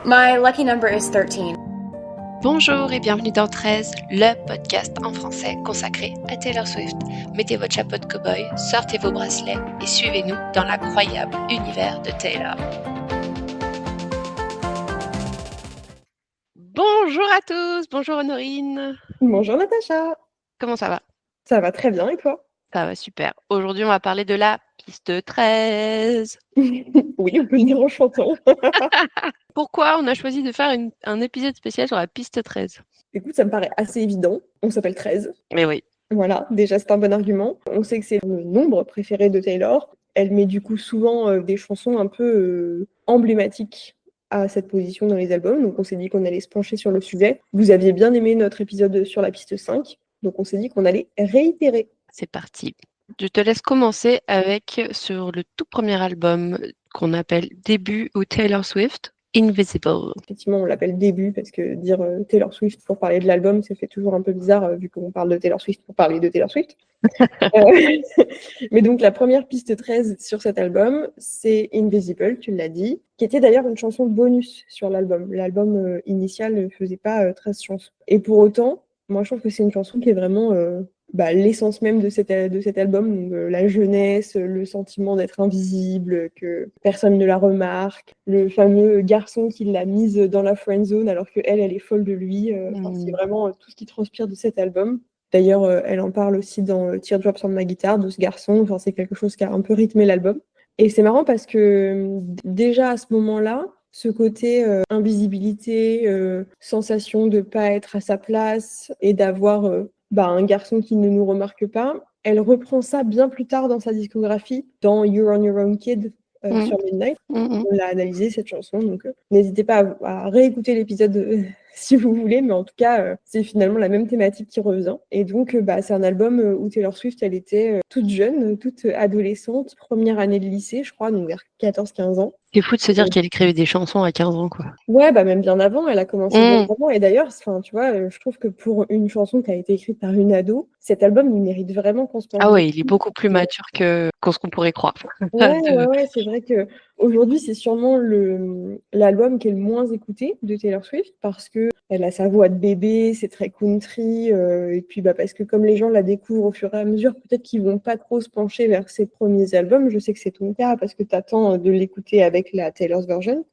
My lucky number is 13. Bonjour et bienvenue dans 13, le podcast en français consacré à Taylor Swift. Mettez votre chapeau de cow-boy, sortez vos bracelets et suivez-nous dans l'incroyable univers de Taylor. Bonjour à tous, bonjour Honorine. Bonjour Natacha. Comment ça va? Ça va très bien et toi? Ça va super. Aujourd'hui, on va parler de la piste 13. Oui, on peut le dire en chantant. Pourquoi on a choisi de faire un épisode spécial sur la piste 13? Écoute, ça me paraît assez évident. On s'appelle 13. Mais oui. Voilà, déjà c'est un bon argument. On sait que c'est le nombre préféré de Taylor. Elle met du coup souvent des chansons un peu emblématiques à cette position dans les albums. Donc on s'est dit qu'on allait se pencher sur le sujet. Vous aviez bien aimé notre épisode sur la piste 5. Donc on s'est dit qu'on allait réitérer. C'est parti. Je te laisse commencer sur le tout premier album qu'on appelle Début ou Taylor Swift, Invisible. Effectivement, on l'appelle début parce que dire Taylor Swift pour parler de l'album, ça fait toujours un peu bizarre vu qu'on parle de Taylor Swift pour parler de Taylor Swift. Mais donc la première piste 13 sur cet album, c'est Invisible, tu l'as dit, qui était d'ailleurs une chanson bonus sur l'album. L'album initial ne faisait pas 13 chansons. Et pour autant, moi je trouve que c'est une chanson qui est vraiment l'essence même de cet album, donc, la jeunesse, le sentiment d'être invisible, que personne ne la remarque, le fameux garçon qui l'a mise dans la friend zone alors qu'elle est folle de lui. C'est vraiment tout ce qui transpire de cet album. D'ailleurs, elle en parle aussi dans Teardrops on My Guitar, de ce garçon. Enfin, c'est quelque chose qui a un peu rythmé l'album. Et c'est marrant parce que déjà à ce moment-là, ce côté invisibilité, sensation de ne pas être à sa place et d'avoir un garçon qui ne nous remarque pas, elle reprend ça bien plus tard dans sa discographie, dans You're on Your Own Kid sur Midnight. On l'a analysé cette chanson, donc n'hésitez pas à réécouter l'épisode si vous voulez, mais en tout cas, c'est finalement la même thématique qui revient. Et donc, c'est un album où Taylor Swift, elle était toute jeune, toute adolescente, première année de lycée, je crois, donc vers 14-15 ans. C'est fou de se dire qu'elle écrivait des chansons à 15 ans, quoi. Ouais, même bien avant, elle a commencé bien avant. Et d'ailleurs, tu vois, je trouve que pour une chanson qui a été écrite par une ado, cet album, il mérite vraiment qu'on se penche. Ah ouais, il est beaucoup plus mature que ce qu'on pourrait croire. Ouais, c'est vrai que aujourd'hui, c'est sûrement l'album qui est le moins écouté de Taylor Swift parce que elle a sa voix de bébé, c'est très country, et puis parce que comme les gens la découvrent au fur et à mesure, peut-être qu'ils vont pas trop se pencher vers ses premiers albums. Je sais que c'est ton cas parce que tu attends de l'écouter avec la Taylor's version.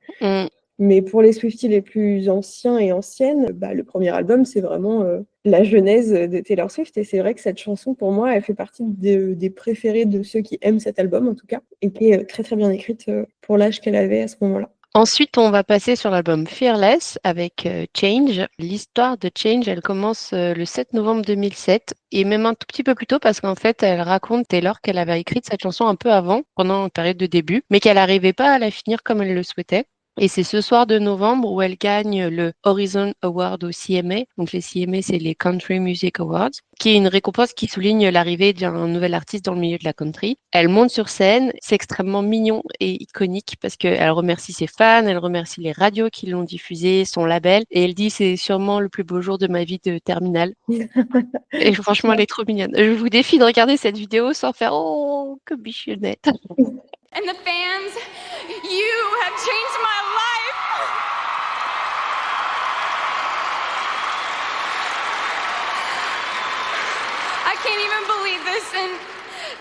Mais pour les Swifties les plus anciens et anciennes, le premier album, c'est vraiment la genèse de Taylor Swift. Et c'est vrai que cette chanson, pour moi, elle fait partie des préférées de ceux qui aiment cet album, en tout cas, et qui est très, très bien écrite pour l'âge qu'elle avait à ce moment-là. Ensuite, on va passer sur l'album Fearless avec Change. L'histoire de Change, elle commence le 7 novembre 2007 et même un tout petit peu plus tôt parce qu'en fait, elle raconte Taylor qu'elle avait écrit cette chanson un peu avant, pendant une période de début, mais qu'elle n'arrivait pas à la finir comme elle le souhaitait. Et c'est ce soir de novembre où elle gagne le Horizon Award au CMA. Donc les CMA, c'est les Country Music Awards, qui est une récompense qui souligne l'arrivée d'un nouvel artiste dans le milieu de la country. Elle monte sur scène, c'est extrêmement mignon et iconique parce qu'elle remercie ses fans, elle remercie les radios qui l'ont diffusé, son label, et elle dit c'est sûrement le plus beau jour de ma vie de terminale. Et franchement, elle est trop mignonne. Je vous défie de regarder cette vidéo sans faire oh que bichonnette. And the fans, you have changed my life. I can't even believe this, and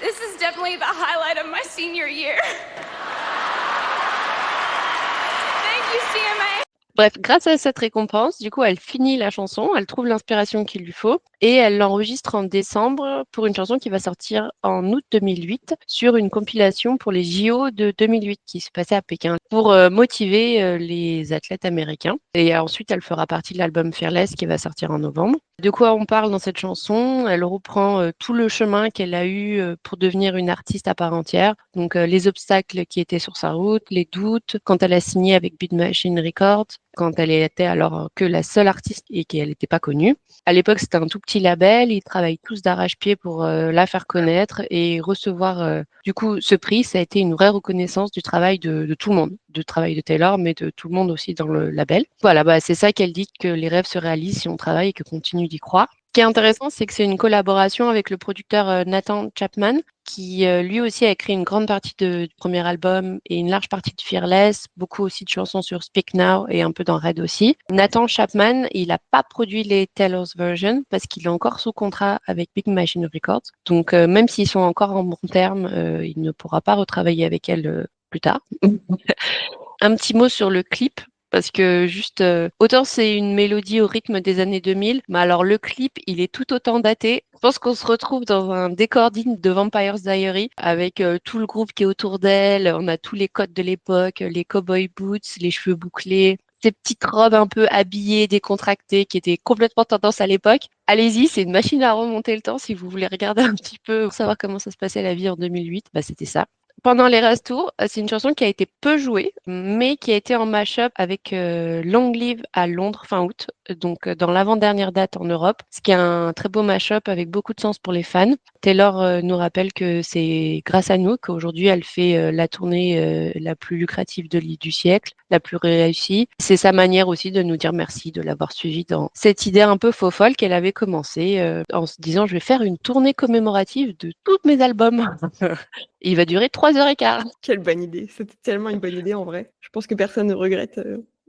this is definitely the highlight of my senior year. Thank you, CMA. Bref, grâce à cette récompense, du coup, elle finit la chanson, elle trouve l'inspiration qu'il lui faut et elle l'enregistre en décembre pour une chanson qui va sortir en août 2008 sur une compilation pour les JO de 2008 qui se passait à Pékin pour motiver les athlètes américains. Et ensuite, elle fera partie de l'album Fearless qui va sortir en novembre. De quoi on parle dans cette chanson? Elle reprend tout le chemin qu'elle a eu pour devenir une artiste à part entière. Donc, les obstacles qui étaient sur sa route, les doutes, quand elle a signé avec Beat Machine Records, quand elle était alors que la seule artiste et qu'elle n'était pas connue. À l'époque, c'était un tout petit label. Ils travaillent tous d'arrache-pied pour la faire connaître et recevoir du coup ce prix. Ça a été une vraie reconnaissance du travail de tout le monde, du travail de Taylor, mais de tout le monde aussi dans le label. Voilà, c'est ça qu'elle dit, que les rêves se réalisent si on travaille et que continue d'y croire. Ce qui est intéressant, c'est que c'est une collaboration avec le producteur Nathan Chapman, qui lui aussi a écrit une grande partie du premier album et une large partie de Fearless, beaucoup aussi de chansons sur Speak Now et un peu dans Red aussi. Nathan Chapman, il n'a pas produit les Taylor's Version parce qu'il est encore sous contrat avec Big Machine Records. Donc même s'ils sont encore en bons termes, il ne pourra pas retravailler avec elle plus tard. Un petit mot sur le clip. Parce que juste, autant c'est une mélodie au rythme des années 2000, mais alors le clip, il est tout autant daté. Je pense qu'on se retrouve dans un décor digne de Vampire's Diary, avec tout le groupe qui est autour d'elle. On a tous les codes de l'époque, les cowboy boots, les cheveux bouclés, ces petites robes un peu habillées, décontractées, qui étaient complètement tendance à l'époque. Allez-y, c'est une machine à remonter le temps si vous voulez regarder un petit peu pour savoir comment ça se passait la vie en 2008. Bah, c'était ça. Pendant les Tour, c'est une chanson qui a été peu jouée, mais qui a été en mash-up avec Long Live à Londres fin août, donc dans l'avant-dernière date en Europe, ce qui est un très beau mash-up avec beaucoup de sens pour les fans. Taylor nous rappelle que c'est grâce à nous qu'aujourd'hui elle fait la tournée la plus lucrative du siècle, la plus réussie. C'est sa manière aussi de nous dire merci de l'avoir suivie dans cette idée un peu faux folle qu'elle avait commencé en se disant je vais faire une tournée commémorative de tous mes albums. Il va durer 3h15. Quelle bonne idée. C'était tellement une bonne idée en vrai. Je pense que personne ne regrette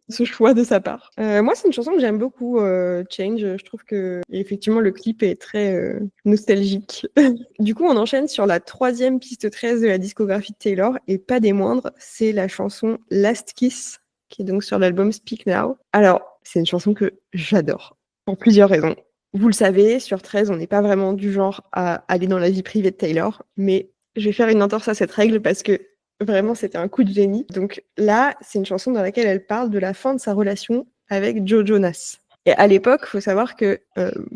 ce choix de sa part. Moi, c'est une chanson que j'aime beaucoup, Change. Je trouve que effectivement le clip est très nostalgique. Du coup, on enchaîne sur la 3e piste 13 de la discographie de Taylor, et pas des moindres, c'est la chanson Last Kiss, qui est donc sur l'album Speak Now. Alors, c'est une chanson que j'adore, pour plusieurs raisons. Vous le savez, sur 13, on n'est pas vraiment du genre à aller dans la vie privée de Taylor, mais je vais faire une entorse à cette règle parce que vraiment, c'était un coup de génie. Donc là, c'est une chanson dans laquelle elle parle de la fin de sa relation avec Joe Jonas. Et à l'époque, il faut savoir que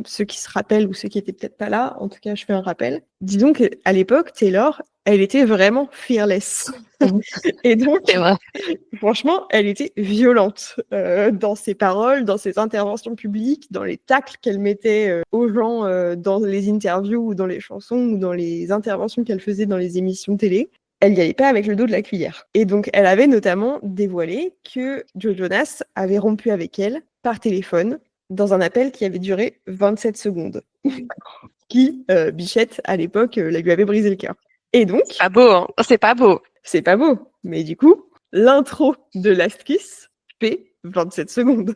ceux qui se rappellent ou ceux qui étaient peut-être pas là, en tout cas, je fais un rappel. Disons qu'à l'époque, Taylor, elle était vraiment fearless. Et donc, C'est vrai. franchement, elle était violente dans ses paroles, dans ses interventions publiques, dans les tacles qu'elle mettait aux gens dans les interviews ou dans les chansons ou dans les interventions qu'elle faisait dans les émissions télé. Elle n'y allait pas avec le dos de la cuillère. Et donc, elle avait notamment dévoilé que Joe Jonas avait rompu avec elle par téléphone dans un appel qui avait duré 27 secondes. Qui, Bichette, à l'époque, lui avait brisé le cœur. Et donc... Pas beau, hein. C'est pas beau. C'est pas beau. Mais du coup, l'intro de Last Kiss fait 27 secondes.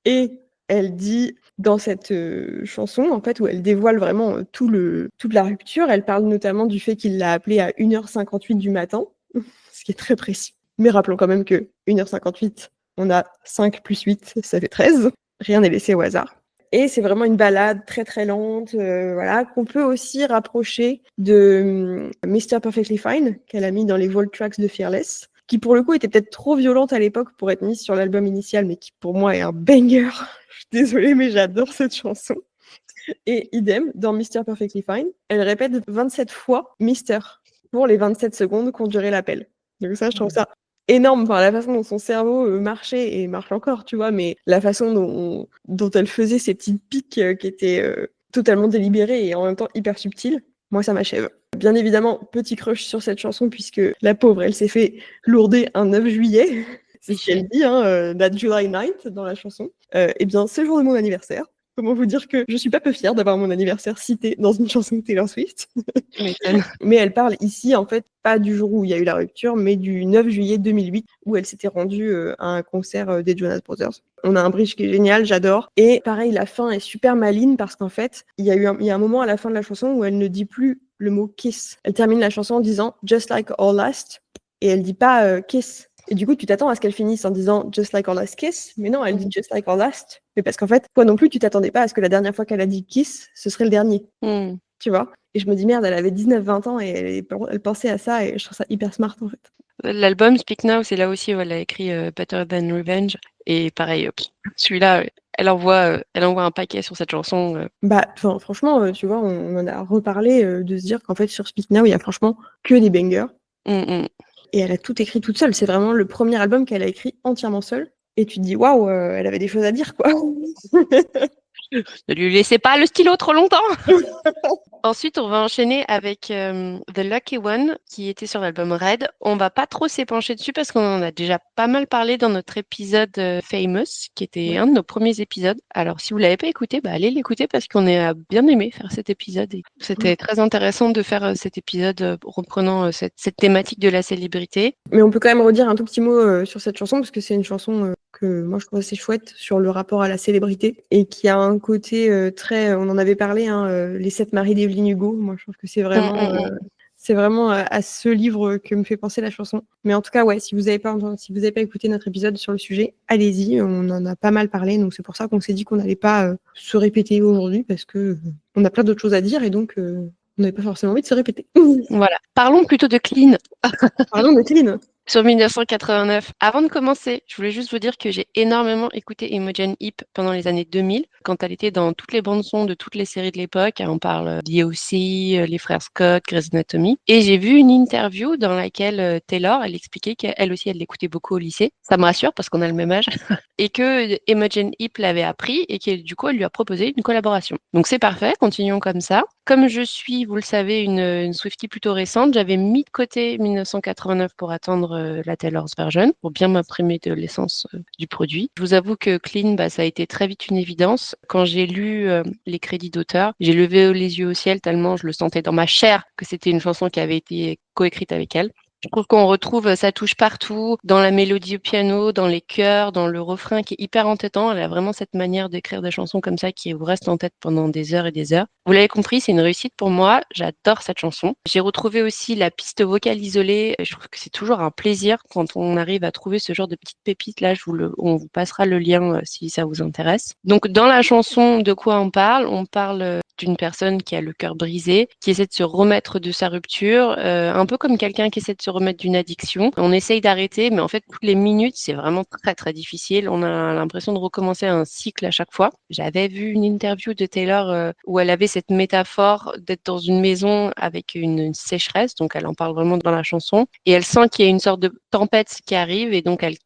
Et elle dit dans cette chanson, en fait, où elle dévoile vraiment toute la rupture, elle parle notamment du fait qu'il l'a appelée à 1h58 du matin, ce qui est très précis. Mais rappelons quand même que 1h58, on a 5 plus 8, ça fait 13. Rien n'est laissé au hasard. Et c'est vraiment une ballade très très lente, voilà, qu'on peut aussi rapprocher de Mr. Perfectly Fine, qu'elle a mis dans les Vault Tracks de Fearless, qui pour le coup était peut-être trop violente à l'époque pour être mise sur l'album initial, mais qui pour moi est un banger. Je suis désolée, mais j'adore cette chanson. Et idem, dans Mr. Perfectly Fine, elle répète 27 fois Mister pour les 27 secondes qu'ont duré l'appel. Donc ça, je trouve ça énorme, enfin, la façon dont son cerveau marchait et marche encore, tu vois, mais la façon dont elle faisait ces petites piques qui étaient totalement délibérées et en même temps hyper subtiles, moi ça m'achève. Bien évidemment, petit crush sur cette chanson puisque la pauvre, elle s'est fait lourder un 9 juillet, c'est ce qu'elle dit, la July 9th dans la chanson. Eh bien, c'est le jour de mon anniversaire. Comment vous dire que je suis pas peu fière d'avoir mon anniversaire cité dans une chanson de Taylor Swift. Mais elle parle ici, en fait, pas du jour où il y a eu la rupture, mais du 9 juillet 2008, où elle s'était rendue à un concert des Jonas Brothers. On a un bridge qui est génial, j'adore. Et pareil, la fin est super maligne parce qu'en fait, il y a un moment à la fin de la chanson où elle ne dit plus le mot kiss. Elle termine la chanson en disant « Just like our last » et elle dit pas kiss. Et du coup, tu t'attends à ce qu'elle finisse en disant Just like our last kiss, mais non, elle dit Just like our last. Mais parce qu'en fait, toi non plus, tu t'attendais pas à ce que la dernière fois qu'elle a dit kiss, ce serait le dernier. Tu vois? Et je me dis merde, elle avait 19-20 ans et elle pensait à ça et je trouve ça hyper smart en fait. L'album Speak Now, c'est là aussi où elle a écrit Better Than Revenge. Et pareil, celui-là, elle envoie un paquet sur cette chanson. Bah, franchement, tu vois, on en a reparlé de se dire qu'en fait, sur Speak Now, il y a franchement que des bangers. Et elle a tout écrit toute seule. C'est vraiment le premier album qu'elle a écrit entièrement seule. Et tu te dis, waouh, elle avait des choses à dire, quoi. Ne lui laissez pas le stylo trop longtemps. Ensuite, on va enchaîner avec The Lucky One, qui était sur l'album Red. On va pas trop s'épancher dessus parce qu'on en a déjà pas mal parlé dans notre épisode Famous, qui était un de nos premiers épisodes. Alors, si vous l'avez pas écouté, allez l'écouter parce qu'on a bien aimé faire cet épisode. Et c'était très intéressant de faire cet épisode reprenant cette thématique de la célébrité. Mais on peut quand même redire un tout petit mot sur cette chanson parce que c'est une chanson que moi je trouve assez chouette sur le rapport à la célébrité et qui a un côté très, on en avait parlé, les 7 maris d'Evelyne Hugo. Moi je trouve que c'est vraiment à ce livre que me fait penser la chanson. Mais en tout cas, ouais, si vous avez pas écouté notre épisode sur le sujet, allez-y, on en a pas mal parlé, donc c'est pour ça qu'on s'est dit qu'on n'allait pas se répéter aujourd'hui parce que on a plein d'autres choses à dire et donc on n'avait pas forcément envie de se répéter. Voilà. Parlons plutôt de Clean. Pardon, de Céline. Sur 1989. Avant de commencer, je voulais juste vous dire que j'ai énormément écouté Imogen Heap pendant les années 2000, quand elle était dans toutes les bandes son de toutes les séries de l'époque. On parle d'E.O.C., les frères Scott, Grey's Anatomy. Et j'ai vu une interview dans laquelle Taylor, elle expliquait qu'elle aussi, elle l'écoutait beaucoup au lycée. Ça me rassure parce qu'on a le même âge. Et que Imogen Heap l'avait appris et que du coup, elle lui a proposé une collaboration. Donc c'est parfait, continuons comme ça. Comme je suis, vous le savez, une Swiftie plutôt récente, j'avais mis de côté 1989 pour attendre la Taylor's version, pour bien m'imprimer de l'essence du produit. Je vous avoue que Clean, ça a été très vite une évidence. Quand j'ai lu les crédits d'auteur, j'ai levé les yeux au ciel tellement je le sentais dans ma chair que c'était une chanson qui avait été coécrite avec elle. Je trouve qu'on retrouve sa touche partout, dans la mélodie au piano, dans les chœurs, dans le refrain qui est hyper entêtant. Elle a vraiment cette manière d'écrire des chansons comme ça qui vous reste en tête pendant des heures et des heures. Vous l'avez compris, c'est une réussite pour moi. J'adore cette chanson. J'ai retrouvé aussi la piste vocale isolée. Je trouve que c'est toujours un plaisir quand on arrive à trouver ce genre de petites pépites. Là, on vous passera le lien si ça vous intéresse. Donc, dans la chanson, de quoi on parle? On parle d'une personne qui a le cœur brisé, qui essaie de se remettre de sa rupture, un peu comme quelqu'un qui essaie de se remettre d'une addiction. On essaye d'arrêter, mais en fait, toutes les minutes, c'est vraiment très, très difficile. On a l'impression de recommencer un cycle à chaque fois. J'avais vu une interview de Taylor où elle avait cette métaphore d'être dans une maison avec une sécheresse, donc elle en parle vraiment dans la chanson, et elle sent qu'il y a une sorte de tempête qui arrive, et donc elle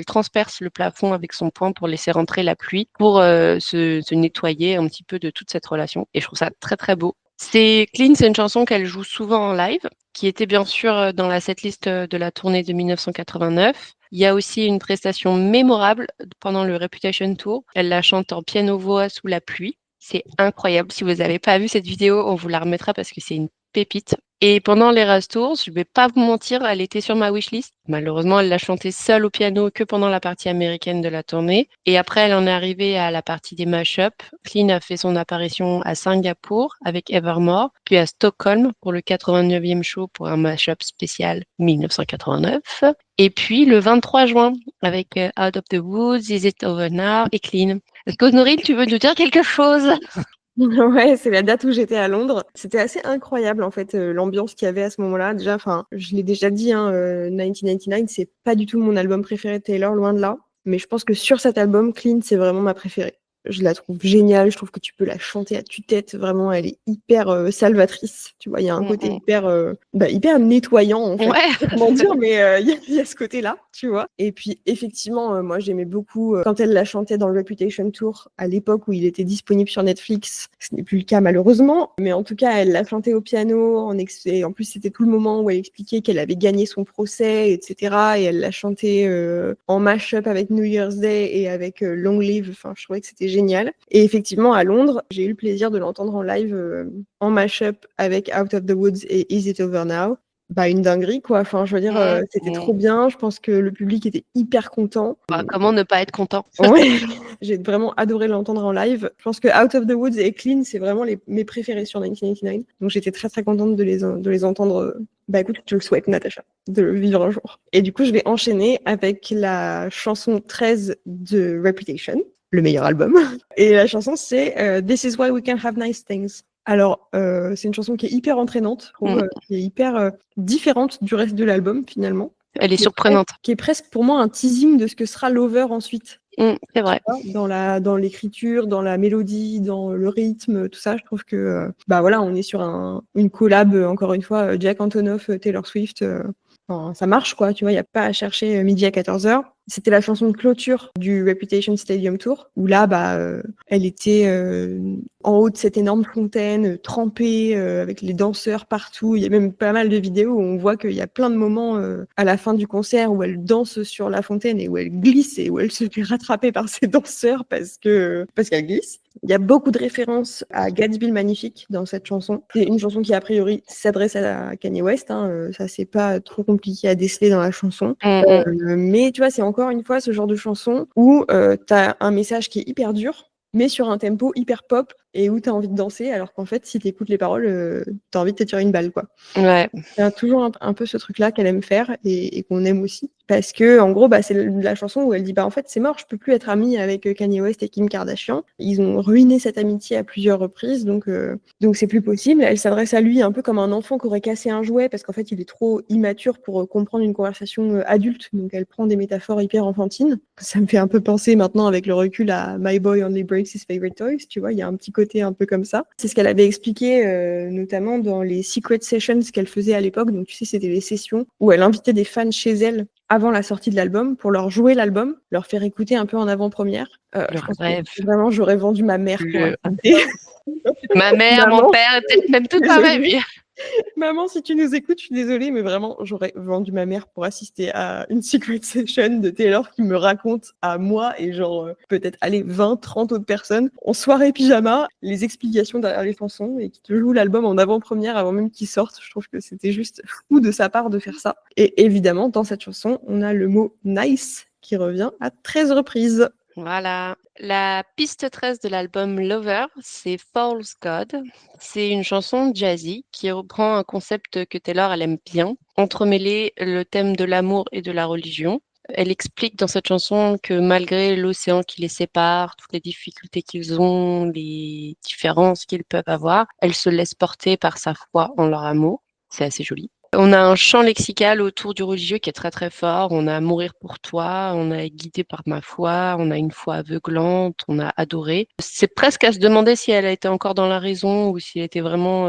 transperce le plafond avec son poing pour laisser rentrer la pluie, pour se nettoyer un petit peu de toute cette relation. Et je trouve ça très très beau. Clean, c'est une chanson qu'elle joue souvent en live, qui était bien sûr dans la setlist de la tournée de 1989. Il y a aussi une prestation mémorable pendant le Reputation Tour. Elle la chante en piano-voix sous la pluie. C'est incroyable. Si vous n'avez pas vu cette vidéo, on vous la remettra parce que c'est une pépite. Et pendant l'Eras Tour, je vais pas vous mentir, elle était sur ma wishlist. Malheureusement, elle l'a chantée seule au piano que pendant la partie américaine de la tournée. Et après, elle en est arrivée à la partie des mash-up. Clean a fait son apparition à Singapour avec Evermore, puis à Stockholm pour le 89e show pour un mash-up spécial 1989. Et puis le 23 juin avec Out of the Woods, Is It Over Now et Clean. Est-ce qu'Honorine, tu veux nous dire quelque chose? Ouais, c'est la date où j'étais à Londres. C'était assez incroyable en fait l'ambiance qu'il y avait à ce moment-là. Déjà, je l'ai déjà dit, 1999, c'est pas du tout mon album préféré de Taylor, loin de là. Mais je pense que sur cet album, Clean, c'est vraiment ma préférée. Je la trouve géniale, je trouve que tu peux la chanter à tue-tête, vraiment, elle est hyper salvatrice, tu vois, il y a un côté hyper nettoyant, en fait. Ouais. Comment dire, mais il y a ce côté-là, tu vois. Et puis, effectivement, moi, j'aimais beaucoup quand elle la chantait dans le Reputation Tour, à l'époque où il était disponible sur Netflix. Ce n'est plus le cas, malheureusement, mais en tout cas, elle l'a chanté au piano, et en plus, c'était tout le moment où elle expliquait qu'elle avait gagné son procès, etc., et elle l'a chanté en mash-up avec New Year's Day et avec Long Live, enfin, je trouvais que c'était génial. Et effectivement, à Londres, j'ai eu le plaisir de l'entendre en live en mash-up avec Out of the Woods et Is It Over Now. Une dinguerie, quoi. Enfin, je veux dire, c'était trop bien. Je pense que le public était hyper content. Comment ne pas être content? Ouais. J'ai vraiment adoré l'entendre en live. Je pense que Out of the Woods et Clean, c'est vraiment mes préférés sur 1999. Donc, j'étais très, très contente de les entendre. Écoute, je le souhaite, Natacha, de le vivre un jour. Et du coup, je vais enchaîner avec la chanson 13 de Reputation, le meilleur album. Et la chanson, c'est This is why we can have nice things. Alors, c'est une chanson qui est hyper entraînante, je trouve, qui est hyper différente du reste de l'album, finalement. Elle est surprenante. Qui est presque, pour moi, un teasing de ce que sera Lover ensuite. C'est vrai. Dans l'écriture, dans la mélodie, dans le rythme, tout ça, je trouve que, on est sur une collab, encore une fois, Jack Antonoff, Taylor Swift. Ça marche, quoi, tu vois, il n'y a pas à chercher midi à 14h. C'était la chanson de clôture du Reputation Stadium Tour, où là, elle était en haut de cette énorme fontaine, trempée, avec les danseurs partout. Il y a même pas mal de vidéos où on voit qu'il y a plein de moments à la fin du concert où elle danse sur la fontaine et où elle glisse et où elle se fait rattraper par ses danseurs parce qu'elle glisse. Il y a beaucoup de références à Gatsby le Magnifique dans cette chanson. C'est une chanson qui, a priori, s'adresse à Kanye West. Ça, c'est pas trop compliqué à déceler dans la chanson. Mais tu vois, c'est encore une fois ce genre de chanson où t'as un message qui est hyper dur, mais sur un tempo hyper pop et où t'as envie de danser, alors qu'en fait, si t'écoutes les paroles, t'as envie de te tirer une balle, quoi. Ouais. Il y a toujours un peu ce truc-là qu'elle aime faire et qu'on aime aussi. Parce que, en gros, c'est la chanson où elle dit en fait, c'est mort, je peux plus être amie avec Kanye West et Kim Kardashian. Ils ont ruiné cette amitié à plusieurs reprises, donc c'est plus possible. Elle s'adresse à lui un peu comme un enfant qui aurait cassé un jouet parce qu'en fait, il est trop immature pour comprendre une conversation adulte. Donc, elle prend des métaphores hyper enfantines. Ça me fait un peu penser maintenant, avec le recul, à My Boy Only Breaks His Favorite Toys. Tu vois, il y a un petit côté un peu comme ça. C'est ce qu'elle avait expliqué, notamment dans les Secret Sessions qu'elle faisait à l'époque. Donc, tu sais, c'était les sessions où elle invitait des fans chez elle avant la sortie de l'album pour leur jouer l'album, leur faire écouter un peu en avant-première. Je pense que vraiment, j'aurais vendu ma mère pour écouter. Ma mère, Maman. mon père, peut-être même toute ma famille. Maman, si tu nous écoutes, je suis désolée, mais vraiment, j'aurais vendu ma mère pour assister à une Secret Session de Taylor qui me raconte à moi et peut-être 20, 30 autres personnes en soirée pyjama, les explications derrière les chansons et qui te joue l'album en avant-première avant même qu'il sorte. Je trouve que c'était juste fou de sa part de faire ça. Et évidemment, dans cette chanson, on a le mot nice qui revient à 13 reprises. Voilà. La piste 13 de l'album Lover, c'est False God. C'est une chanson jazzy qui reprend un concept que Taylor elle aime bien, entremêler le thème de l'amour et de la religion. Elle explique dans cette chanson que malgré l'océan qui les sépare, toutes les difficultés qu'ils ont, les différences qu'ils peuvent avoir, elle se laisse porter par sa foi en leur amour. C'est assez joli. On a un champ lexical autour du religieux qui est très très fort. On a mourir pour toi, on a guidé par ma foi, on a une foi aveuglante, on a adoré. C'est presque à se demander si elle a été encore dans la raison ou si elle était vraiment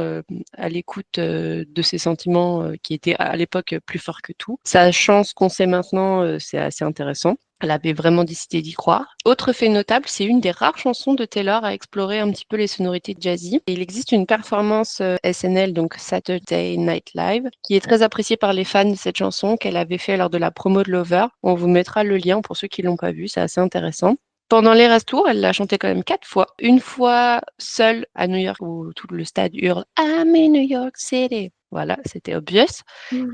à l'écoute de ses sentiments qui étaient à l'époque plus forts que tout. Sa chance qu'on sait maintenant, c'est assez intéressant. Elle avait vraiment décidé d'y croire. Autre fait notable, c'est une des rares chansons de Taylor à explorer un petit peu les sonorités jazzy. Et il existe une performance SNL, donc Saturday Night Live, qui est très appréciée par les fans de cette chanson qu'elle avait fait lors de la promo de Lover. On vous mettra le lien pour ceux qui l'ont pas vu, c'est assez intéressant. Pendant l'Eras Tour, elle l'a chanté quand même 4 fois. Une fois seule à New York où tout le stade hurle « I'm in New York City ». Voilà, c'était obvious.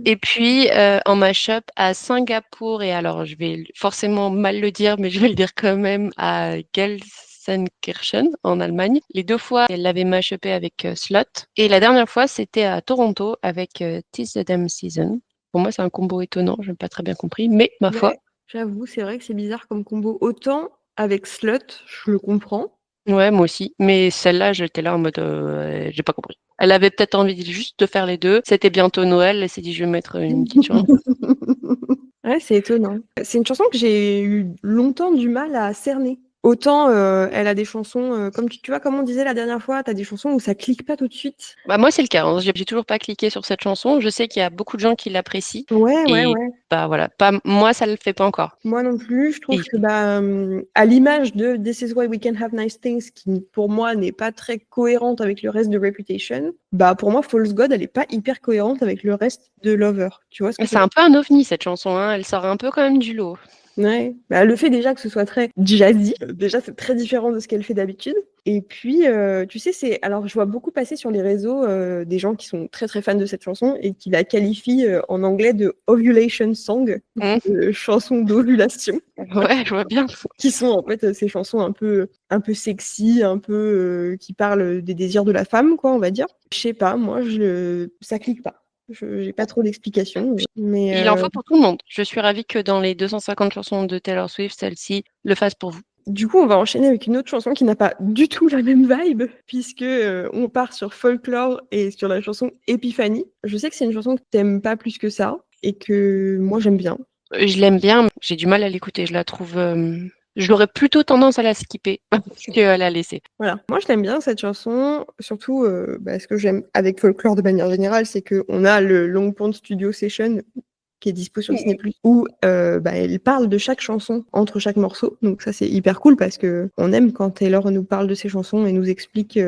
Et puis en mashup à Singapour, et alors je vais forcément mal le dire, mais je vais le dire quand même, à Gelsenkirchen en Allemagne. Les 2 fois, elle l'avait mashupé avec Slot. Et la dernière fois, c'était à Toronto avec Tis the Damn Season. Pour moi, c'est un combo étonnant, je n'ai pas très bien compris, mais ma foi. J'avoue, c'est vrai que c'est bizarre comme combo. Autant avec Slut, je le comprends. Ouais, moi aussi. Mais celle-là, j'étais là en mode, j'ai pas compris. Elle avait peut-être envie juste de faire les deux. C'était bientôt Noël. Elle s'est dit, je vais mettre une petite chanson. Ouais, c'est étonnant. C'est une chanson que j'ai eu longtemps du mal à cerner. Autant elle a des chansons, comme tu vois, comme on disait la dernière fois, tu as des chansons où ça clique pas tout de suite. Bah, moi, c'est le cas. Hein. J'ai toujours pas cliqué sur cette chanson. Je sais qu'il y a beaucoup de gens qui l'apprécient. Ouais. Bah voilà, moi, ça le fait pas encore. Moi non plus. Je trouve que à l'image de This Is Why We Can Have Nice Things, qui pour moi n'est pas très cohérente avec le reste de Reputation, pour moi, False God, elle est pas hyper cohérente avec le reste de Lover. Tu vois ce que c'est un peu un ovni, cette chanson. Hein. Elle sort un peu quand même du lot. Ouais, le fait déjà que ce soit très jazzy, déjà c'est très différent de ce qu'elle fait d'habitude. Et puis, tu sais, alors je vois beaucoup passer sur les réseaux des gens qui sont très très fans de cette chanson et qui la qualifient en anglais de ovulation song, chanson d'ovulation. Ouais, je vois bien. Qui sont en fait ces chansons un peu sexy, un peu qui parlent des désirs de la femme, quoi, on va dire. Je sais pas, moi, ça clique pas. J'ai pas trop d'explications. Mais il en faut pour tout le monde. Je suis ravie que dans les 250 chansons de Taylor Swift, celle-ci le fasse pour vous. Du coup, on va enchaîner avec une autre chanson qui n'a pas du tout la même vibe, puisque on part sur Folklore et sur la chanson Epiphany. Je sais que c'est une chanson que t'aimes pas plus que ça, et que moi j'aime bien. Je l'aime bien, mais j'ai du mal à l'écouter. Je la trouve... J'aurais plutôt tendance à la skipper qu'à la laisser. Voilà. Moi, je l'aime bien, cette chanson. Surtout, ce que j'aime avec Folklore de manière générale, c'est qu'on a le Long Pond Studio Session qui est dispo sur Disney+, où elle parle de chaque chanson entre chaque morceau. Donc ça, c'est hyper cool parce que on aime quand Taylor nous parle de ses chansons et nous explique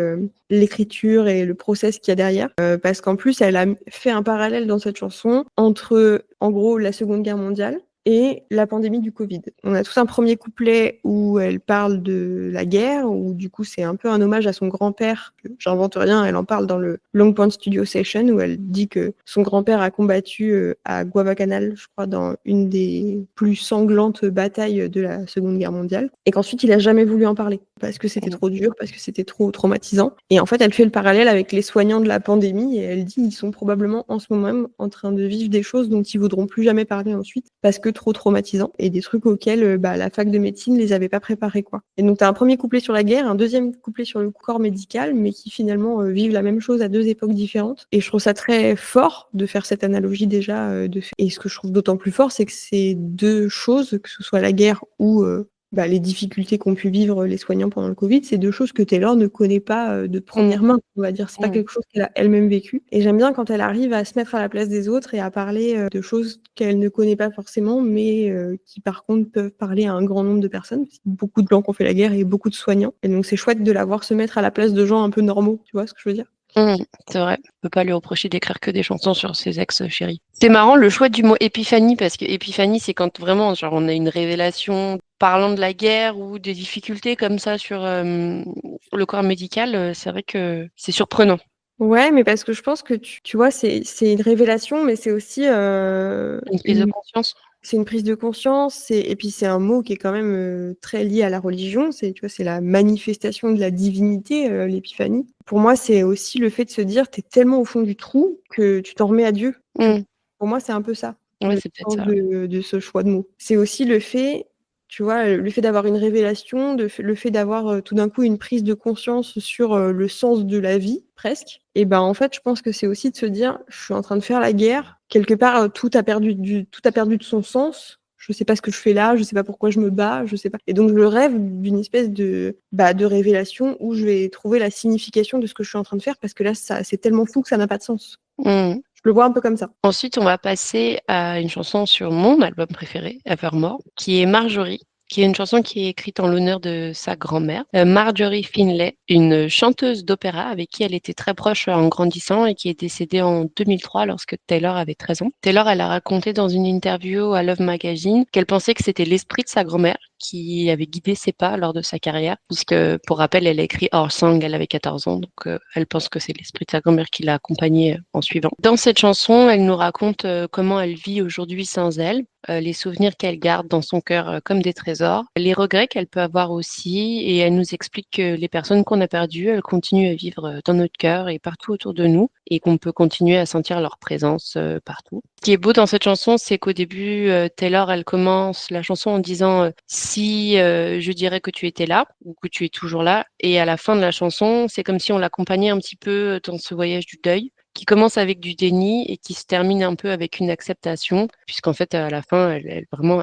l'écriture et le process qu'il y a derrière. Parce qu'en plus, elle a fait un parallèle dans cette chanson entre, en gros, la Seconde Guerre mondiale et la pandémie du Covid. On a tout un premier couplet où elle parle de la guerre, où du coup c'est un peu un hommage à son grand-père. J'invente rien, elle en parle dans le Long Point Studio Session, où elle dit que son grand-père a combattu à Guadalcanal, je crois, dans une des plus sanglantes batailles de la Seconde Guerre mondiale, et qu'ensuite il a jamais voulu en parler, parce que c'était trop dur, parce que c'était trop traumatisant. Et en fait, elle fait le parallèle avec les soignants de la pandémie, et elle dit ils sont probablement en ce moment même en train de vivre des choses dont ils voudront plus jamais parler ensuite, parce que trop traumatisant, et des trucs auxquels la fac de médecine les avait pas préparés, quoi. Et donc t'as un premier couplet sur la guerre, un deuxième couplet sur le corps médical, mais qui finalement vivent la même chose à deux époques différentes. Et je trouve ça très fort de faire cette analogie déjà. Et ce que je trouve d'autant plus fort, c'est que ces deux choses, que ce soit la guerre ou les difficultés qu'ont pu vivre les soignants pendant le Covid, c'est deux choses que Taylor ne connaît pas de première main, on va dire. C'est pas quelque chose qu'elle a elle-même vécu. Et j'aime bien quand elle arrive à se mettre à la place des autres et à parler de choses qu'elle ne connaît pas forcément, mais qui par contre peuvent parler à un grand nombre de personnes. Parce qu'il y a beaucoup de gens qui ont fait la guerre et beaucoup de soignants. Et donc c'est chouette de la voir se mettre à la place de gens un peu normaux, tu vois ce que je veux dire? C'est vrai, on peut pas lui reprocher d'écrire que des chansons sur ses ex-chéris. C'est marrant le choix du mot épiphanie, parce que épiphanie, c'est quand vraiment genre, on a une révélation parlant de la guerre ou des difficultés comme ça sur le corps médical. C'est vrai que c'est surprenant. Ouais, mais parce que je pense que tu vois, c'est une révélation, mais c'est aussi Une prise de conscience. c'est une prise de conscience, et puis c'est un mot qui est quand même très lié à la religion. C'est, tu vois, c'est la manifestation de la divinité, l'épiphanie. Pour moi, c'est aussi le fait de se dire, t'es tellement au fond du trou que tu t'en remets à Dieu. Pour moi, c'est un peu ça, Ouais, le c'est peut-être sens ça. de ce choix de mots. C'est aussi le fait, tu vois, le fait d'avoir une révélation, le fait d'avoir tout d'un coup une prise de conscience sur le sens de la vie, presque. Et ben en fait, je pense que c'est aussi de se dire, je suis en train de faire la guerre. Quelque part, tout a perdu de son sens. Je sais pas ce que je fais là, je sais pas pourquoi je me bats, je sais pas. Et donc je rêve d'une espèce de révélation où je vais trouver la signification de ce que je suis en train de faire, parce que là, c'est tellement fou que ça n'a pas de sens. Je le vois un peu comme ça. Ensuite, on va passer à une chanson sur mon album préféré, Evermore, qui est Marjorie, qui est une chanson qui est écrite en l'honneur de sa grand-mère, Marjorie Finlay, une chanteuse d'opéra avec qui elle était très proche en grandissant et qui est décédée en 2003 lorsque Taylor avait 13 ans. Taylor, elle a raconté dans une interview à Love Magazine qu'elle pensait que c'était l'esprit de sa grand-mère qui avait guidé ses pas lors de sa carrière, puisque, pour rappel, elle a écrit Our Song, elle avait 14 ans, donc elle pense que c'est l'esprit de sa grand-mère qui l'a accompagnée en suivant. Dans cette chanson, elle nous raconte comment elle vit aujourd'hui sans elle, les souvenirs qu'elle garde dans son cœur comme des trésors, les regrets qu'elle peut avoir aussi, et elle nous explique que les personnes qu'on a perdues, elles continuent à vivre dans notre cœur et partout autour de nous, et qu'on peut continuer à sentir leur présence partout. Ce qui est beau dans cette chanson, c'est qu'au début, Taylor, elle commence la chanson en disant si je dirais que tu étais là ou que tu es toujours là, et à la fin de la chanson, c'est comme si on l'accompagnait un petit peu dans ce voyage du deuil, qui commence avec du déni et qui se termine un peu avec une acceptation, puisqu'en fait, à la fin,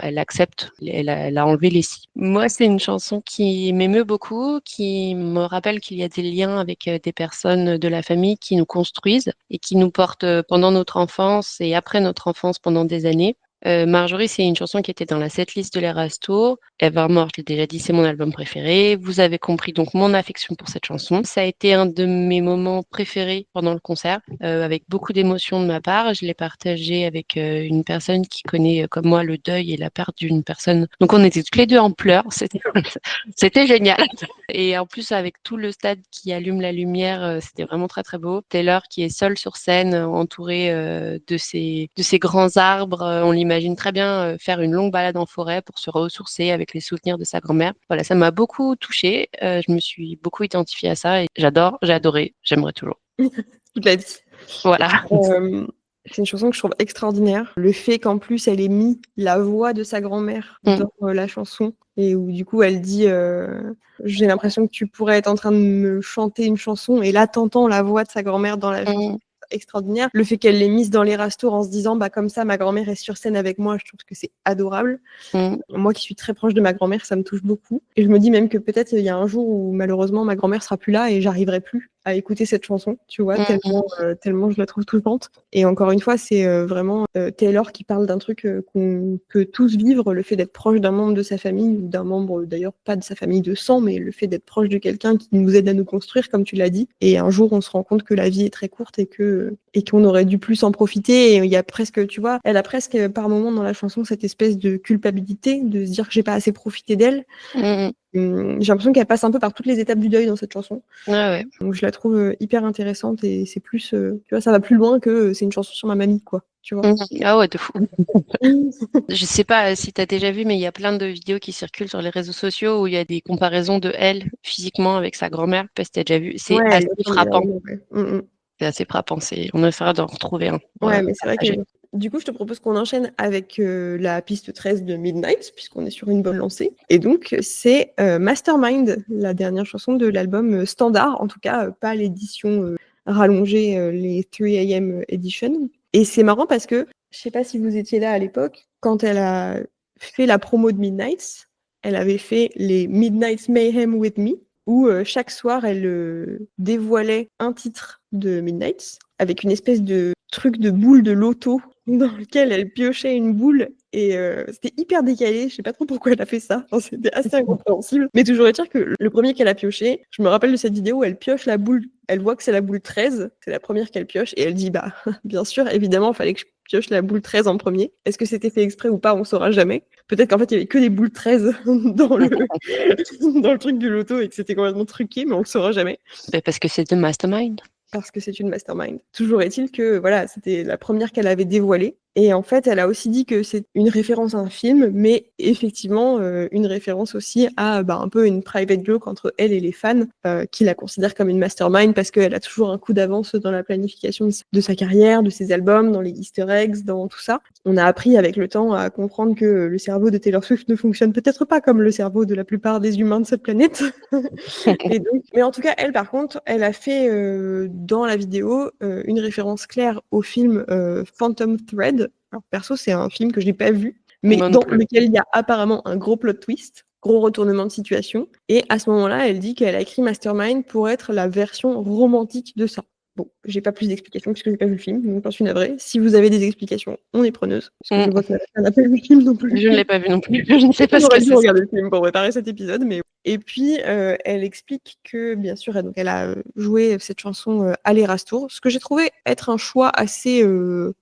elle accepte, elle a enlevé les si. Moi, c'est une chanson qui m'émeut beaucoup, qui me rappelle qu'il y a des liens avec des personnes de la famille qui nous construisent et qui nous portent pendant notre enfance et après notre enfance pendant des années. Marjorie, c'est une chanson qui était dans la setlist de l'Erasto. Evermore, je l'ai déjà dit, c'est mon album préféré. Vous avez compris donc mon affection pour cette chanson. Ça a été un de mes moments préférés pendant le concert, avec beaucoup d'émotions de ma part. Je l'ai partagé avec une personne qui connaît comme moi le deuil et la perte d'une personne. Donc on était toutes les deux en pleurs. C'était génial. Et en plus, avec tout le stade qui allume la lumière, c'était vraiment très très beau. Taylor qui est seule sur scène, entourée de ces grands arbres. On l'imagine très bien faire une longue balade en forêt pour se ressourcer avec les souvenirs de sa grand-mère. Voilà, ça m'a beaucoup touchée. Je me suis beaucoup identifiée à ça et j'adore, j'ai adoré, j'aimerais toujours. Tu l'as dit. Voilà. C'est une chanson que je trouve extraordinaire. Le fait qu'en plus, elle ait mis la voix de sa grand-mère dans la chanson, et où du coup, elle dit j'ai l'impression que tu pourrais être en train de me chanter une chanson, et là, t'entends la voix de sa grand-mère dans la chanson. Extraordinaire. Le fait qu'elle l'ait mise dans les restos en se disant comme ça, ma grand-mère est sur scène avec moi, je trouve que c'est adorable. Moi qui suis très proche de ma grand-mère, ça me touche beaucoup. Et je me dis même que peut-être il y a un jour où malheureusement ma grand-mère sera plus là et j'arriverai plus à écouter cette chanson, tu vois, tellement je la trouve touchante. Et encore une fois, c'est vraiment Taylor qui parle d'un truc qu'on peut tous vivre, le fait d'être proche d'un membre de sa famille, ou d'un membre d'ailleurs pas de sa famille de sang, mais le fait d'être proche de quelqu'un qui nous aide à nous construire, comme tu l'as dit. Et un jour, on se rend compte que la vie est très courte et qu'on aurait dû plus en profiter. Et il y a presque, tu vois, elle a presque par moment dans la chanson cette espèce de culpabilité, de se dire que j'ai pas assez profité d'elle. J'ai l'impression qu'elle passe un peu par toutes les étapes du deuil dans cette chanson. Ouais. Donc je la trouve hyper intéressante et c'est plus, tu vois, ça va plus loin que c'est une chanson sur ma mamie, quoi. Tu vois. Ah ouais, de fou. Je sais pas si tu as déjà vu, mais il y a plein de vidéos qui circulent sur les réseaux sociaux où il y a des comparaisons de elle physiquement avec sa grand-mère. Je sais pas si tu as déjà vu. C'est Ouais, assez elle frappant. ressemble énormément, ouais. C'est assez frappant. On essaiera d'en retrouver un. Ouais, mais c'est vrai que du coup, je te propose qu'on enchaîne avec la piste 13 de Midnight, puisqu'on est sur une bonne lancée. Et donc, c'est Mastermind, la dernière chanson de l'album standard, en tout cas, pas l'édition rallongée, les 3 AM Edition. Et c'est marrant parce que, je sais pas si vous étiez là à l'époque, quand elle a fait la promo de Midnight, elle avait fait les Midnight Mayhem with Me, où chaque soir, elle dévoilait un titre de Midnight avec une espèce de truc de boule de loto dans lequel elle piochait une boule et c'était hyper décalé. Je sais pas trop pourquoi elle a fait ça. Enfin, c'était assez incompréhensible. Mais toujours est-il que le premier qu'elle a pioché, je me rappelle de cette vidéo où elle pioche la boule. Elle voit que c'est la boule 13, c'est la première qu'elle pioche et elle dit bah bien sûr, évidemment, il fallait que je pioche la boule 13 en premier. Est-ce que c'était fait exprès ou pas, on saura jamais. Peut-être qu'en fait, il y avait que des boules 13 dans le truc du loto et que c'était complètement truqué, mais on le saura jamais. Parce que c'est de Mastermind. Parce que c'est une mastermind. Toujours est-il que voilà, c'était la première qu'elle avait dévoilée. Et en fait, elle a aussi dit que c'est une référence à un film, mais effectivement, une référence aussi à un peu une private joke entre elle et les fans, qui la considèrent comme une mastermind parce qu'elle a toujours un coup d'avance dans la planification de sa carrière, de ses albums, dans les easter eggs, dans tout ça. On a appris avec le temps à comprendre que le cerveau de Taylor Swift ne fonctionne peut-être pas comme le cerveau de la plupart des humains de cette planète. Et donc, mais en tout cas, elle, par contre, elle a fait dans la vidéo une référence claire au film Phantom Thread. Alors, perso, c'est un film que je n'ai pas vu, mais dans lequel il y a apparemment un gros plot twist, gros retournement de situation. Et à ce moment-là, elle dit qu'elle a écrit Mastermind pour être la version romantique de ça. Bon, j'ai pas plus d'explications puisque j'ai pas vu le film, donc j'en suis navrée. Si vous avez des explications, on est preneuse. Parce que je vois qu'elle n'a pas vu le film non plus. Je ne l'ai pas vu non plus. Je ne sais pas ce que c'est. J'aurais dû regarder le film pour préparer cet épisode, mais... Et puis, elle explique que, bien sûr, elle a joué cette chanson à l'Eras-Tour, ce que j'ai trouvé être un choix assez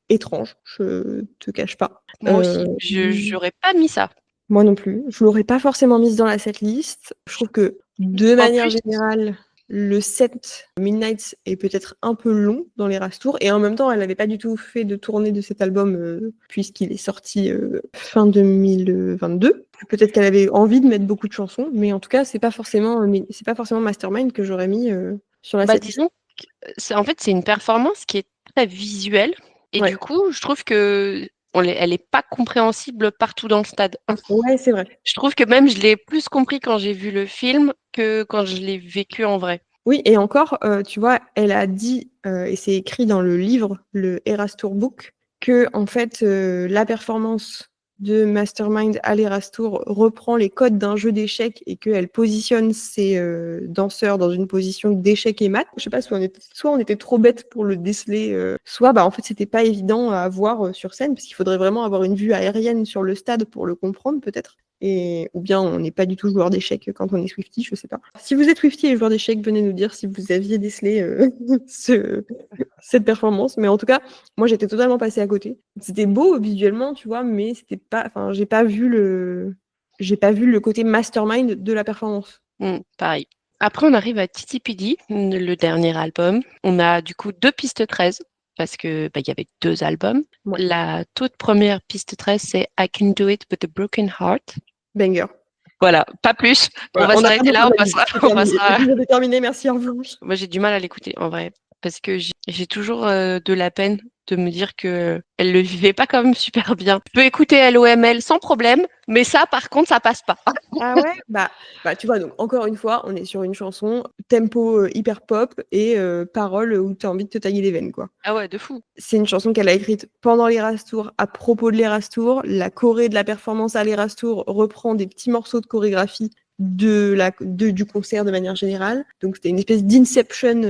étrange, je te cache pas. Moi aussi, j'aurais pas mis ça. Moi non plus. Je l'aurais pas forcément mise dans la setlist. Je trouve que, de manière générale, le set Midnight est peut-être un peu long dans les Rastours et en même temps elle n'avait pas du tout fait de tournée de cet album puisqu'il est sorti fin 2022. Peut-être qu'elle avait envie de mettre beaucoup de chansons, mais en tout cas c'est pas forcément Mastermind que j'aurais mis sur la setlist. Disons en fait c'est une performance qui est très visuelle et du coup je trouve que elle n'est pas compréhensible partout dans le stade. Ouais, c'est vrai. Je trouve que même je l'ai plus compris quand j'ai vu le film que quand je l'ai vécu en vrai. Oui, et encore, tu vois, elle a dit, et c'est écrit dans le livre, le Eras Tour Book, que en fait, la performance de Mastermind à l'Eras Tour reprend les codes d'un jeu d'échecs et qu'elle positionne ses danseurs dans une position d'échec et mat. Je sais pas, soit on était trop bête pour le déceler, soit en fait c'était pas évident à voir sur scène parce qu'il faudrait vraiment avoir une vue aérienne sur le stade pour le comprendre peut-être. Ou bien on n'est pas du tout joueur d'échecs quand on est Swiftie, je sais pas. Si vous êtes Swiftie et joueur d'échecs, venez nous dire si vous aviez décelé cette performance. Mais en tout cas, moi j'étais totalement passée à côté. C'était beau visuellement, tu vois, mais c'était pas. Enfin, j'ai pas vu le côté mastermind de la performance. Pareil. Après, on arrive à Titi Pidi, le dernier album. On a du coup 2 pistes 13. Parce que il y avait 2 albums. Ouais. La toute première piste 13, c'est I Can Do It With a Broken Heart. Banger. Voilà, pas plus. Voilà, on va s'arrêter là, on passera. Je vais terminer, merci, au revoir. Moi, j'ai du mal à l'écouter, en vrai. Parce que j'ai toujours de la peine de me dire qu'elle le vivait pas quand même super bien. Je peux écouter LOML sans problème, mais ça, par contre, ça passe pas. Ah ouais, tu vois, donc encore une fois, on est sur une chanson tempo hyper pop et paroles où tu as envie de te tailler les veines, quoi. Ah ouais, de fou. C'est une chanson qu'elle a écrite pendant l'Eras Tour, à propos de l'Eras Tour. La choré de la performance à l'Eras Tour reprend des petits morceaux de chorégraphie du concert de manière générale. Donc c'était une espèce d'inception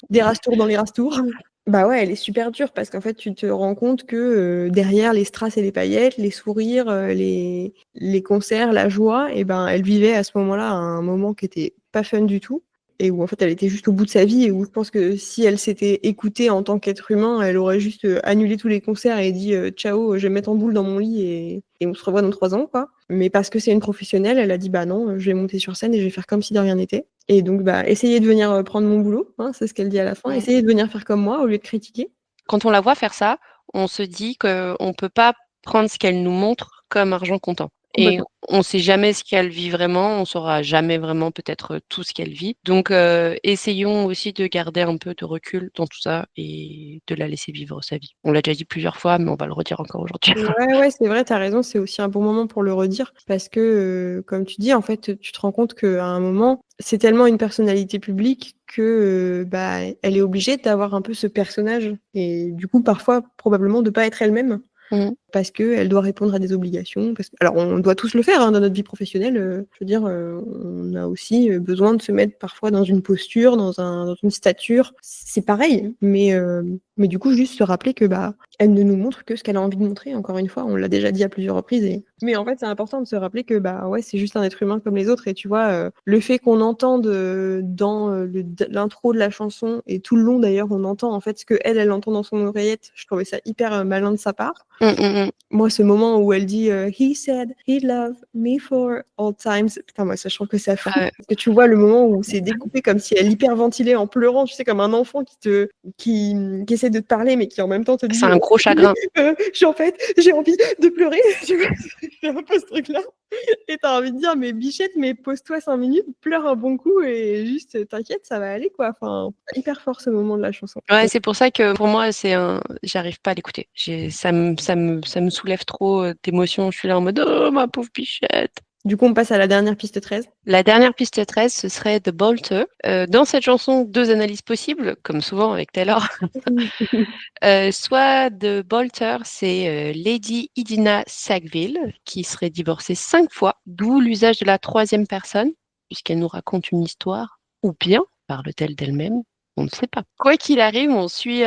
d'Erastour dans l'Erastour. Bah ouais, elle est super dure parce qu'en fait, tu te rends compte que derrière les strass et les paillettes, les sourires, les concerts, la joie, et ben elle vivait à ce moment-là un moment qui était pas fun du tout et où en fait elle était juste au bout de sa vie et où je pense que si elle s'était écoutée en tant qu'être humain, elle aurait juste annulé tous les concerts et dit ciao, je vais me mettre en boule dans mon lit et on se revoit dans 3 ans, quoi. Mais parce que c'est une professionnelle, elle a dit bah non, je vais monter sur scène et je vais faire comme si de rien n'était. Et donc bah essayez de venir prendre mon boulot, hein, c'est ce qu'elle dit à la fin. Essayez de venir faire comme moi au lieu de critiquer. Quand on la voit faire ça, on se dit qu'on ne peut pas prendre ce qu'elle nous montre comme argent comptant. Et on ne sait jamais ce qu'elle vit vraiment, on ne saura jamais vraiment peut-être tout ce qu'elle vit. Donc, essayons aussi de garder un peu de recul dans tout ça et de la laisser vivre sa vie. On l'a déjà dit plusieurs fois, mais on va le redire encore aujourd'hui. Ouais, c'est vrai, tu as raison, c'est aussi un bon moment pour le redire parce que, comme tu dis, en fait, tu te rends compte qu'à un moment, c'est tellement une personnalité publique que bah, elle est obligée d'avoir un peu ce personnage et du coup, parfois, probablement de pas être elle-même. Parce qu'elle doit répondre à des obligations. Alors, on doit tous le faire hein, dans notre vie professionnelle. Je veux dire, on a aussi besoin de se mettre parfois dans une posture, dans une stature. C'est pareil, mais du coup, juste se rappeler que bah, elle ne nous montre que ce qu'elle a envie de montrer. Encore une fois, on l'a déjà dit à plusieurs reprises. Mais en fait, c'est important de se rappeler que bah ouais, c'est juste un être humain comme les autres. Et tu vois, le fait qu'on entende dans l'intro de la chanson et tout le long d'ailleurs, on entend en fait ce que elle entend dans son oreillette. Je trouvais ça hyper malin de sa part. Moi, ce moment où elle dit He said he loved me for all times. Putain, moi, ça, je trouve que ça fout. Parce que tu vois le moment où c'est découpé comme si elle hyperventilait en pleurant, tu sais, comme un enfant qui essaie de te parler, mais qui en même temps te dit c'est un gros chagrin. En fait, j'ai envie de pleurer. Tu vois, c'est un peu ce truc-là. Et t'as envie de dire, mais bichette, mais pose-toi 5 minutes, pleure un bon coup et juste t'inquiète, ça va aller, quoi. Enfin, hyper fort ce moment de la chanson. Ouais, c'est pour ça que pour moi, j'arrive pas à l'écouter. Ça me soulève trop d'émotions. Je suis là en mode, oh, ma pauvre bichette. Du coup, on passe à la dernière piste 13. La dernière piste 13, ce serait The Bolter. Dans cette chanson, 2 analyses possibles, comme souvent avec Taylor. Soit The Bolter, c'est Lady Idina Sackville, qui serait divorcée 5 fois, d'où l'usage de la 3e personne, puisqu'elle nous raconte une histoire, ou bien parle-t-elle d'elle-même? On ne sait pas. Quoi qu'il arrive, on suit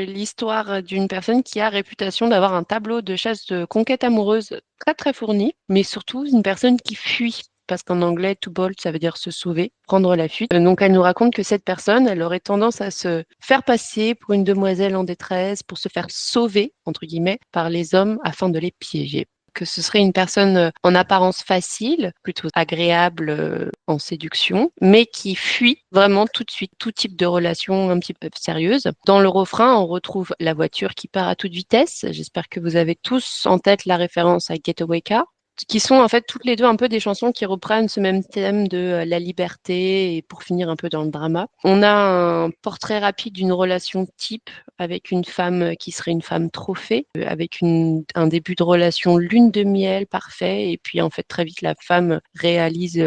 l'histoire d'une personne qui a réputation d'avoir un tableau de chasse de conquête amoureuse très très fourni, mais surtout une personne qui fuit. Parce qu'en anglais, to bolt, ça veut dire se sauver, prendre la fuite. Donc, elle nous raconte que cette personne, elle aurait tendance à se faire passer pour une demoiselle en détresse, pour se faire sauver, entre guillemets, par les hommes afin de les piéger. Que ce serait une personne en apparence facile, plutôt agréable en séduction, mais qui fuit vraiment tout de suite tout type de relation un petit peu sérieuse. Dans le refrain, on retrouve la voiture qui part à toute vitesse. J'espère que vous avez tous en tête la référence à Getaway Car, qui sont en fait toutes les deux un peu des chansons qui reprennent ce même thème de la liberté et pour finir un peu dans le drama. On a un portrait rapide d'une relation type avec une femme qui serait une femme trophée, avec un début de relation lune de miel parfait et puis en fait très vite la femme réalise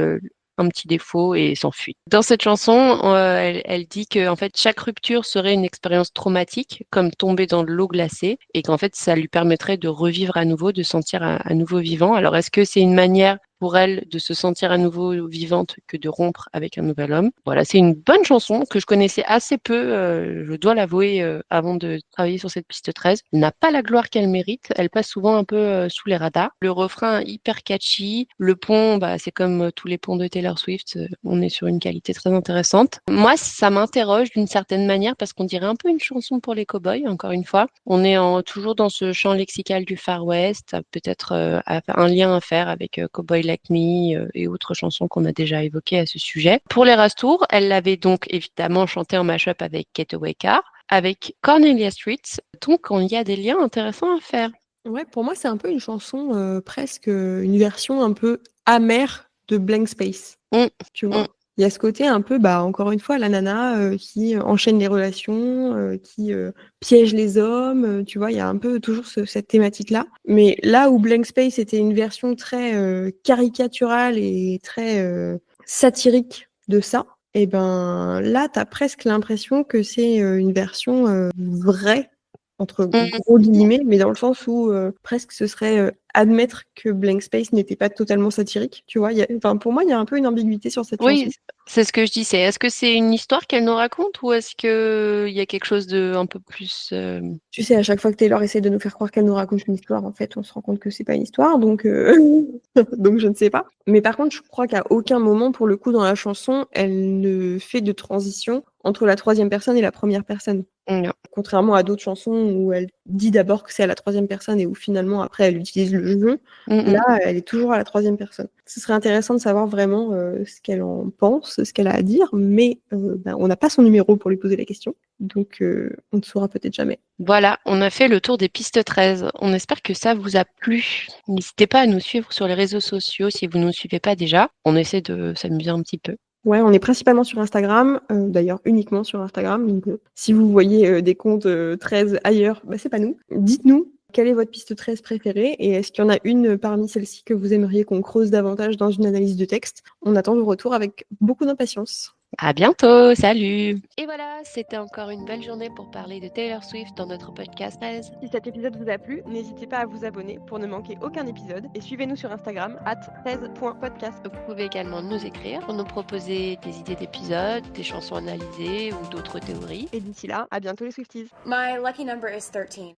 un petit défaut et s'enfuit. Dans cette chanson, elle dit que en fait chaque rupture serait une expérience traumatique, comme tomber dans de l'eau glacée, et qu'en fait ça lui permettrait de revivre à nouveau, de sentir à nouveau vivant. Alors est-ce que c'est une manière pour elle de se sentir à nouveau vivante que de rompre avec un nouvel homme? Voilà, c'est une bonne chanson que je connaissais assez peu, je dois l'avouer, avant de travailler sur cette piste 13. Elle n'a pas la gloire qu'elle mérite, elle passe souvent un peu sous les radars. Le refrain hyper catchy, le pont, bah, c'est comme tous les ponts de Taylor Swift, on est sur une qualité très intéressante. Moi, ça m'interroge d'une certaine manière parce qu'on dirait un peu une chanson pour les cow-boys, encore une fois. On est toujours dans ce champ lexical du Far West, peut-être un lien à faire avec Cowboy Like Me et autres chansons qu'on a déjà évoquées à ce sujet. Pour l'Erastour, elle l'avait donc évidemment chanté en mash-up avec Getaway Car, avec Cornelia Street, donc il y a des liens intéressants à faire. Ouais, pour moi, c'est un peu une chanson, presque une version un peu amère de Blank Space. Tu vois, il y a ce côté un peu, bah, encore une fois, la nana qui enchaîne les relations, qui piège les hommes, tu vois, il y a un peu toujours cette thématique-là. Mais là où Blank Space était une version très caricaturale et très satirique de ça, et ben là, tu as presque l'impression que c'est une version vraie, entre gros guillemets, mais dans le sens où presque ce serait admettre que Blank Space n'était pas totalement satirique, tu vois. Pour moi, il y a un peu une ambiguïté sur cette chanson. Oui, c'est ce que je dis. Est-ce que c'est une histoire qu'elle nous raconte ou est-ce qu'il y a quelque chose de un peu plus... Tu sais, à chaque fois que Taylor essaie de nous faire croire qu'elle nous raconte une histoire, en fait, on se rend compte que c'est pas une histoire, donc, donc je ne sais pas. Mais par contre, je crois qu'à aucun moment, pour le coup, dans la chanson, elle ne fait de transition entre la troisième personne et la première personne. Non. Contrairement à d'autres chansons où elle dit d'abord que c'est à la troisième personne et où finalement, après, elle utilise le jeu. Là, elle est toujours à la troisième personne. Ce serait intéressant de savoir vraiment ce qu'elle en pense, ce qu'elle a à dire, mais on n'a pas son numéro pour lui poser la question, donc on ne saura peut-être jamais. Voilà, on a fait le tour des pistes 13. On espère que ça vous a plu. N'hésitez pas à nous suivre sur les réseaux sociaux si vous ne nous suivez pas déjà. On essaie de s'amuser un petit peu. Ouais, on est principalement sur Instagram, d'ailleurs uniquement sur Instagram. Donc, si vous voyez des comptes 13 ailleurs, c'est pas nous. Dites-nous quelle est votre piste 13 préférée et est-ce qu'il y en a une parmi celles-ci que vous aimeriez qu'on creuse davantage dans une analyse de texte. On attend vos retours avec beaucoup d'impatience. À bientôt, salut! Et voilà, c'était encore une belle journée pour parler de Taylor Swift dans notre podcast 13. Si cet épisode vous a plu, n'hésitez pas à vous abonner pour ne manquer aucun épisode et suivez-nous sur Instagram @13.podcast. Vous pouvez également nous écrire pour nous proposer des idées d'épisodes, des chansons analysées ou d'autres théories. Et d'ici là, à bientôt les Swifties. My lucky number is 13.